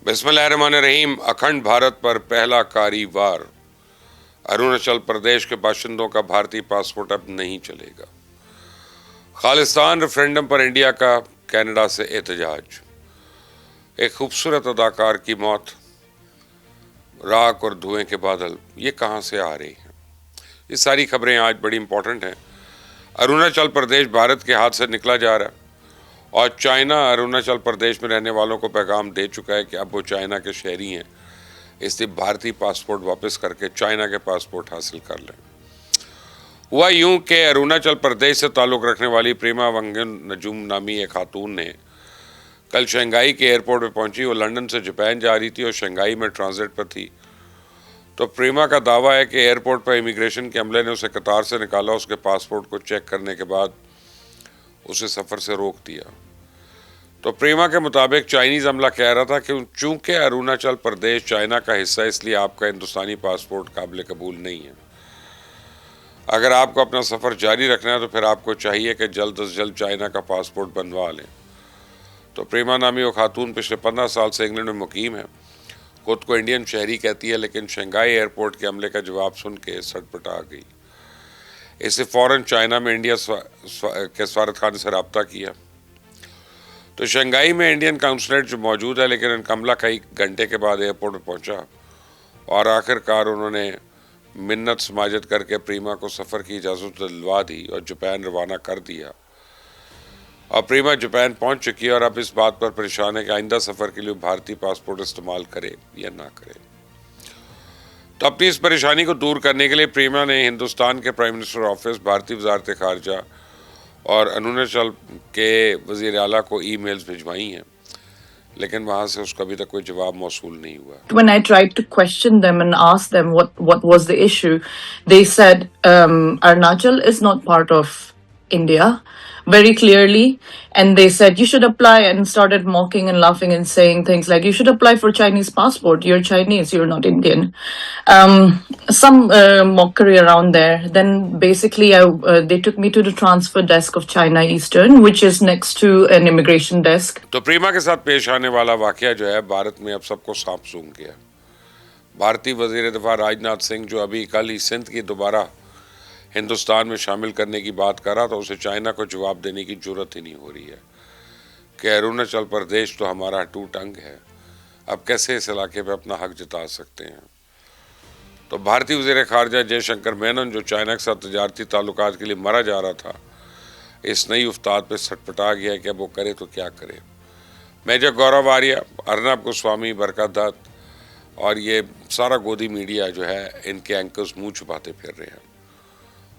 بسم اللہ الرحمن الرحیم۔ اکھنڈ بھارت پر پہلا کاری وار، اروناچل پردیش کے باشندوں کا بھارتی پاسپورٹ اب نہیں چلے گا۔ خالصتان ریفرینڈم پر انڈیا کا کینیڈا سے احتجاج، ایک خوبصورت اداکار کی موت، راکھ اور دھوئیں کے بادل، یہ کہاں سے آ رہی ہیں؟ یہ ساری خبریں آج بڑی امپورٹنٹ ہیں۔ اروناچل پردیش بھارت کے ہاتھ سے نکلا جا رہا ہے اور چائنا اروناچل پردیش میں رہنے والوں کو پیغام دے چکا ہے کہ اب وہ چائنا کے شہری ہیں، اس لیے بھارتی پاسپورٹ واپس کر کے چائنا کے پاسپورٹ حاصل کر لیں۔ ہوا یوں کہ اروناچل پردیش سے تعلق رکھنے والی پریما ونگن نجوم نامی ایک خاتون نے کل شنگھائی کے ایئرپورٹ پہ پہنچی۔ وہ لندن سے جاپان جا رہی تھی اور شنگھائی میں ٹرانزٹ پر تھی۔ تو پریما کا دعویٰ ہے کہ ایئرپورٹ پر امیگریشن کے عملے نے اسے قطار سے نکالا، اس کے پاسپورٹ کو چیک کرنے کے بعد اسے سفر سے روک دیا۔ تو پریما کے مطابق چائنیز عملہ کہہ رہا تھا کہ چونکہ اروناچل پردیش چائنا کا حصہ ہے، اس لیے آپ کا ہندوستانی پاسپورٹ قابل قبول نہیں ہے۔ اگر آپ کو اپنا سفر جاری رکھنا ہے تو پھر آپ کو چاہیے کہ جلد از جلد چائنا کا پاسپورٹ بنوا لیں۔ تو پریما نامی وہ خاتون پچھلے 15 سال سے انگلینڈ میں مقیم ہے، خود کو انڈین شہری کہتی ہے، لیکن شنگھائی ایئرپورٹ کے عملے کا جواب سن کے سٹپٹا گئی۔ اسے فوراً چائنا میں انڈیا کے سفارت خانے سے رابطہ کیا۔ تو شنگھائی میں انڈین کانسولیٹ جو موجود ہے، لیکن ان کا عملہ کئی گھنٹے کے بعد ایئرپورٹ پہ پہنچا اور آخر کار انہوں نے منت سماجت کر کے پریما کو سفر کی اجازت دلوا دی اور جاپان روانہ کر دیا۔ اور پریما جاپان پہنچ چکی ہے اور اب اس بات پر پریشان ہے کہ آئندہ سفر کے لیے بھارتی پاسپورٹ استعمال کرے یا نہ کرے۔ تو اپنی اس پریشانی کو دور کرنے کے لیے پریما نے ہندوستان کے پرائم منسٹر آفس، بھارتی وزارت خارجہ اور اروناچل کے وزیر اعلیٰ کو ای میلز بھجوائی ہیں، لیکن وہاں سے اس کا ابھی تک کوئی جواب موصول نہیں ہوا۔ When I tried to question them and ask them what was the issue, they said Arunachal is not part of India very clearly. And they said you should apply, and started mocking and laughing and saying things like, you should apply for Chinese passport. You're Chinese, you're not Indian. Some mockery around there. Then basically they took me to the transfer desk of China Eastern, which is next to an immigration desk. تو پریما کے ساتھ پیش آنے والا واقعہ جو ہے بھارت میں اب سب کو سانپ سونگ گیا۔ بھارتی وزیر دفاع راج ناتھ سنگھ جو ابھی کل ہی سندھ کی دوبارہ ہندوستان میں شامل کرنے کی بات کر رہا تھا، اسے چائنا کو جواب دینے کی جرت ہی نہیں ہو رہی ہے کہ اروناچل پردیش تو ہمارا ٹوٹ انگ ہے، اب کیسے اس علاقے پہ اپنا حق جتا سکتے ہیں۔ تو بھارتی وزیر خارجہ جے شنکر مینن جو چائنا کے ساتھ تجارتی تعلقات کے لیے مرا جا رہا تھا، اس نئی افتاد پہ سٹپٹا گیا کہ اب وہ کرے تو کیا کرے۔ میجر گورو آریہ، ارنب گوسوامی، برکت دت اور یہ سارا گودی میڈیا جو ہے، ان کے اینکرز منہ چھپاتے پھر رہے ہیں۔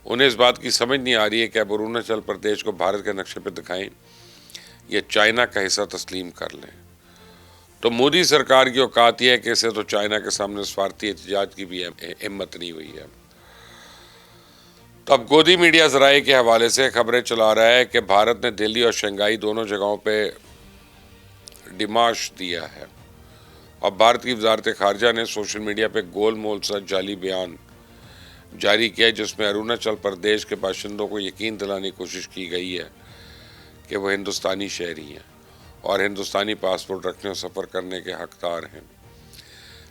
انہیں اس بات کی سمجھ نہیں آ رہی ہے کہ اب اروناچل پردیش کو بھارت کے نقشے پہ دکھائیں یا چائنا کا حصہ تسلیم کر لیں۔ تو مودی سرکار کی اوقات یہ ہے کہ اسے تو چائنا کے سامنے سفارتی احتجاج کی بھی ہمت نہیں ہوئی ہے۔ تو اب گودی میڈیا ذرائع کے حوالے سے خبریں چلا رہا ہے کہ بھارت نے دلی اور شنگھائی دونوں جگہوں پہ ڈیمارش دیا ہے، اور بھارت کی وزارت خارجہ نے سوشل میڈیا پہ گول مول سا جعلی بیان جاری کیا، جس میں اروناچل پردیش کے باشندوں کو یقین دلانے کی کوشش کی گئی ہے کہ وہ ہندوستانی شہری ہیں اور ہندوستانی پاسپورٹ رکھنے اور سفر کرنے کے حقدار ہیں۔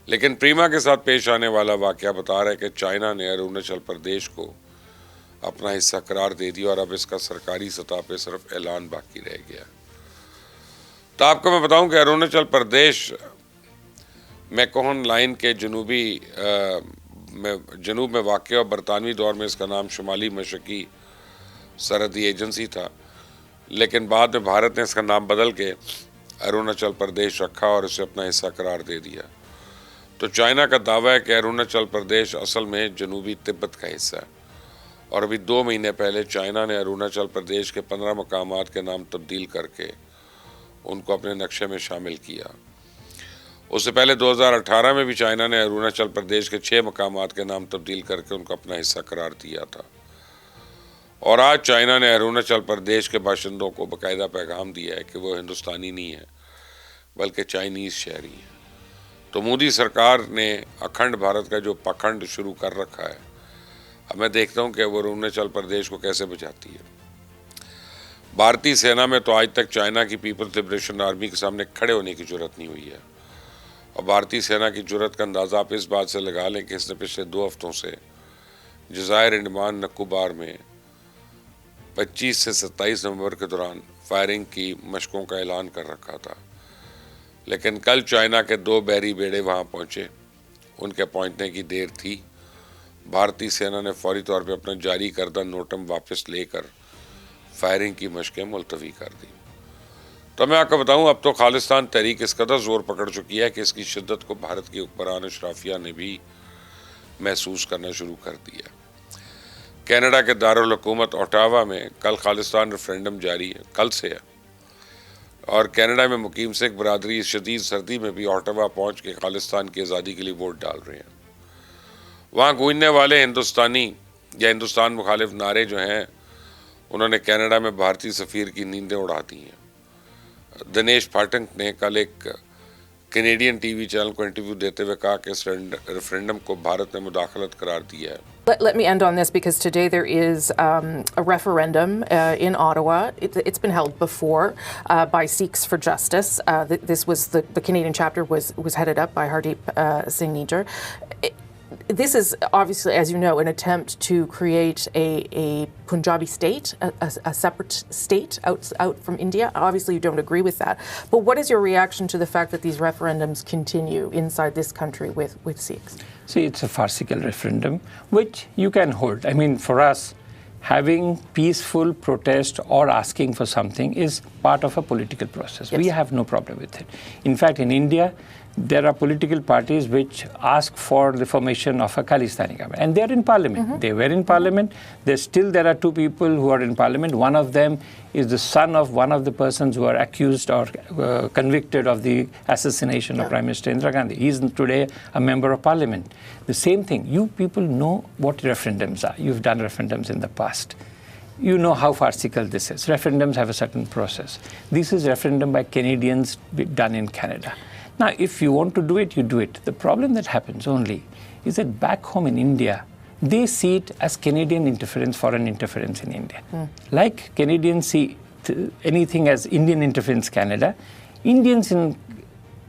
لیکن پریما کے ساتھ پیش آنے والا واقعہ بتا رہا ہے کہ چائنا نے اروناچل پردیش کو اپنا حصہ قرار دے دیا اور اب اس کا سرکاری سطح پہ صرف اعلان باقی رہ گیا۔ تو آپ کو میں بتاؤں کہ اروناچل پردیش میکوہن لائن کے جنوب میں واقع اور برطانوی دور میں اس کا نام شمالی مشرقی سرحدی ایجنسی تھا، لیکن بعد میں بھارت نے اس کا نام بدل کے اروناچل پردیش رکھا اور اسے اپنا حصہ قرار دے دیا۔ تو چائنا کا دعویٰ ہے کہ اروناچل پردیش اصل میں جنوبی تبت کا حصہ ہے، اور ابھی 2 مہینے پہلے چائنا نے اروناچل پردیش کے 15 مقامات کے نام تبدیل کر کے ان کو اپنے نقشے میں شامل کیا۔ اس سے پہلے 2018 میں بھی چائنا نے اروناچل پردیش کے 6 مقامات کے نام تبدیل کر کے ان کو اپنا حصہ قرار دیا تھا، اور آج چائنا نے اروناچل پردیش کے باشندوں کو باقاعدہ پیغام دیا ہے کہ وہ ہندوستانی نہیں ہیں بلکہ چائنیز شہری ہیں۔ تو مودی سرکار نے اکھنڈ بھارت کا جو پکھنڈ شروع کر رکھا ہے، اب میں دیکھتا ہوں کہ وہ اروناچل پردیش کو کیسے بچاتی ہے۔ بھارتی سینا میں تو آج تک چائنا کی پیپلز لبریشن آرمی کے سامنے کھڑے ہونے کی جرت نہیں ہوئی ہے، اور بھارتی سینا کی جرات کا اندازہ آپ اس بات سے لگا لیں کہ اس نے پچھلے 2 ہفتوں سے جزائر انڈمان نکوبار میں 25 سے 27 نومبر کے دوران فائرنگ کی مشقوں کا اعلان کر رکھا تھا، لیکن کل چائنا کے 2 بحری بیڑے وہاں پہنچے۔ ان کے پہنچنے کی دیر تھی، بھارتی سینا نے فوری طور پہ اپنا جاری کردہ نوٹم واپس لے کر فائرنگ کی مشقیں ملتوی کر دی۔ تو میں آپ کو بتاؤں، اب تو خالصتان تحریک اس قدر زور پکڑ چکی ہے کہ اس کی شدت کو بھارت کی حکمران اشرافیہ نے بھی محسوس کرنا شروع کر دیا۔ کینیڈا کے دارالحکومت اوٹاوا میں کل خالصتان ریفرینڈم جاری ہے، کل سے ہے، اور کینیڈا میں مقیم سکھ برادری اس شدید سردی میں بھی اوٹاوا پہنچ کے خالصتان کی آزادی کے لیے ووٹ ڈال رہے ہیں۔ وہاں گونجنے والے ہندوستانی یا ہندوستان مخالف نعرے جو ہیں، انہوں نے کینیڈا میں بھارتی سفیر کی نیندیں اڑا دی ہیں۔ دنیش پھاٹک نے کل ایک کینیڈین ٹی وی چینل کو انٹرویو دیتے ہوئے کہا کہ اس ریفرینڈم کو بھارت نے مداخلت قرار دیا ہے۔ Let me end on this because today there is a referendum in Ottawa. It's been held before by Sikhs for Justice. This was the Canadian chapter was headed up by Hardeep Singh Nijjar. This is obviously, as you know, an attempt to create a Punjabi state, a separate state out from India. Obviously, you don't agree with that. But what is your reaction to the fact that these referendums continue inside this country with Sikhs? See, it's a farcical referendum, which you can hold. I mean, for us, having peaceful protest or asking for something is part of a political process. Yes. We have no problem with it. In fact, in India, there are political parties which ask for the formation of a Khalistani government, and they are in parliament. Mm-hmm. They were in parliament. There are 2 people who are in parliament. One of them is the son of one of the persons who are accused or convicted of the assassination of Prime Minister Indira Gandhi. He is today a member of parliament. The same thing. You people know what referendums are. You've done referendums in the past. You know how farcical this is. Referendums have a certain process. This is referendum by Canadians done in Canada. Now, if you want to do it, you do it. The problem that happens only is that back home in India, they see it as Canadian interference, foreign interference in India. Like Canadians see anything as Indian interference Canada, Indians in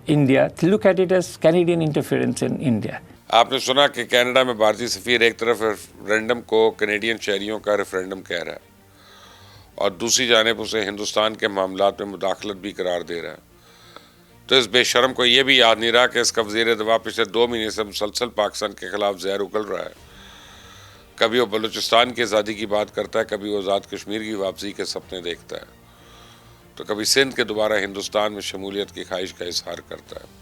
India look at it as Canadian interference in India. آپ نے سنا کہ Canada میں بھارتی سفیر ایک طرف referendum کو کینیڈین شہریوں کا ریفرینڈم کہہ رہا ہے اور دوسری جانب اسے ہندوستان کے معاملات میں مداخلت بھی قرار دے رہا ہے۔ تو اس بے شرم کو یہ بھی یاد نہیں رہا کہ اس کا وزیر دفاع پچھلے 2 مہینے سے مسلسل پاکستان کے خلاف زہر اگل رہا ہے۔ کبھی وہ بلوچستان کی آزادی کی بات کرتا ہے، کبھی وہ آزاد کشمیر کی واپسی کے سپنے دیکھتا ہے، تو کبھی سندھ کے دوبارہ ہندوستان میں شمولیت کی خواہش کا اظہار کرتا ہے۔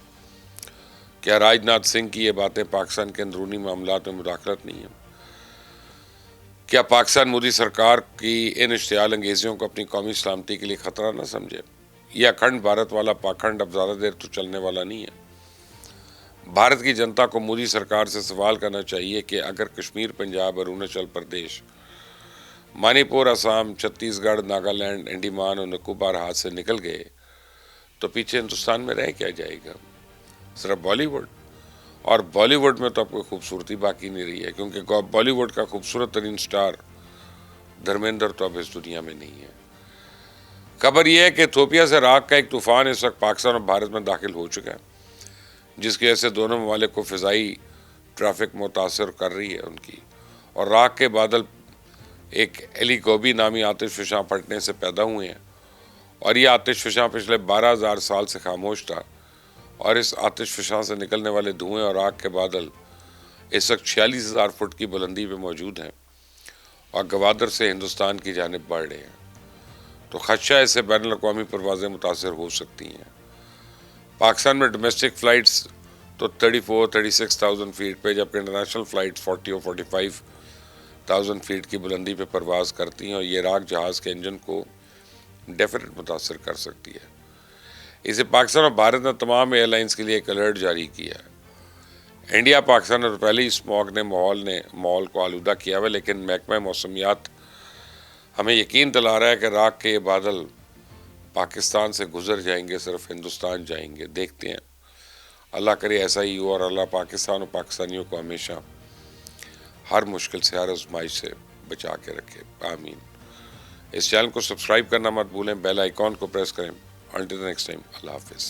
کیا راج ناتھ سنگھ کی یہ باتیں پاکستان کے اندرونی معاملات میں مداخلت نہیں ہیں؟ کیا پاکستان مودی سرکار کی ان اشتعال انگیزیوں کو اپنی قومی سلامتی کے لیے خطرہ نہ سمجھے؟ یہ اکھنڈ بھارت والا پاکھنڈ اب زیادہ دیر تو چلنے والا نہیں ہے۔ بھارت کی جنتا کو مودی سرکار سے سوال کرنا چاہیے کہ اگر کشمیر، پنجاب، اروناچل پردیش، منی پور، آسام، چھتیس گڑھ، ناگالینڈ، انڈیمان اور نکوبار ہاتھ سے نکل گئے تو پیچھے ہندوستان میں رہ کیا جائے گا؟ صرف بالی ووڈ، اور بالی ووڈ میں تو اب کوئی خوبصورتی باقی نہیں رہی ہے، کیونکہ بالی ووڈ کا خوبصورت ترین سٹار دھرمیندر تو اب اس دنیا میں نہیں ہے۔ خبر یہ ہے کہ ایتھوپیا سے راک کا ایک طوفان اس وقت پاکستان اور بھارت میں داخل ہو چکا ہے، جس کی وجہ سے دونوں ممالک کو فضائی ٹریفک متاثر کر رہی ہے ان کی، اور راک کے بادل ایک ایلی گوبی نامی آتش فشاں پھٹنے سے پیدا ہوئے ہیں، اور یہ آتش فشاں پچھلے 12,000 سال سے خاموش تھا، اور اس آتش فشاں سے نکلنے والے دھوئیں اور آگ کے بادل اس وقت 46,000 فٹ کی بلندی پہ موجود ہیں اور گوادر سے ہندوستان کی جانب بڑھ رہے ہیں۔ تو خدشہ اس سے بین الاقوامی پروازیں متاثر ہو سکتی ہیں۔ پاکستان میں ڈومیسٹک فلائٹس تو 36,000 فیٹ پہ، جبکہ انٹرنیشنل فلائٹس 40 اور 45,000 فیٹ کی بلندی پہ پرواز کرتی ہیں، اور یہ راک جہاز کے انجن کو ڈیفینیٹ متاثر کر سکتی ہے۔ اسے پاکستان اور بھارت نے تمام ایئر لائنز کے لیے ایک الرٹ جاری کیا ہے۔ انڈیا، پاکستان اور پہلے ہی اسموگ نے ماحول کو آلودہ کیا ہوا، لیکن محکمہ موسمیات ہمیں یقین دلا رہا ہے کہ راک کے یہ بادل پاکستان سے گزر جائیں گے، صرف ہندوستان جائیں گے۔ دیکھتے ہیں، اللہ کرے ایسا ہی ہو، اور اللہ پاکستان اور پاکستانیوں کو ہمیشہ ہر مشکل سے، ہر آزمائش سے بچا کے رکھے، آمین۔ اس چینل کو سبسکرائب کرنا مت بھولیں، بیل آئیکن کو پریس کریں۔ Until the next time, Allah Hafiz.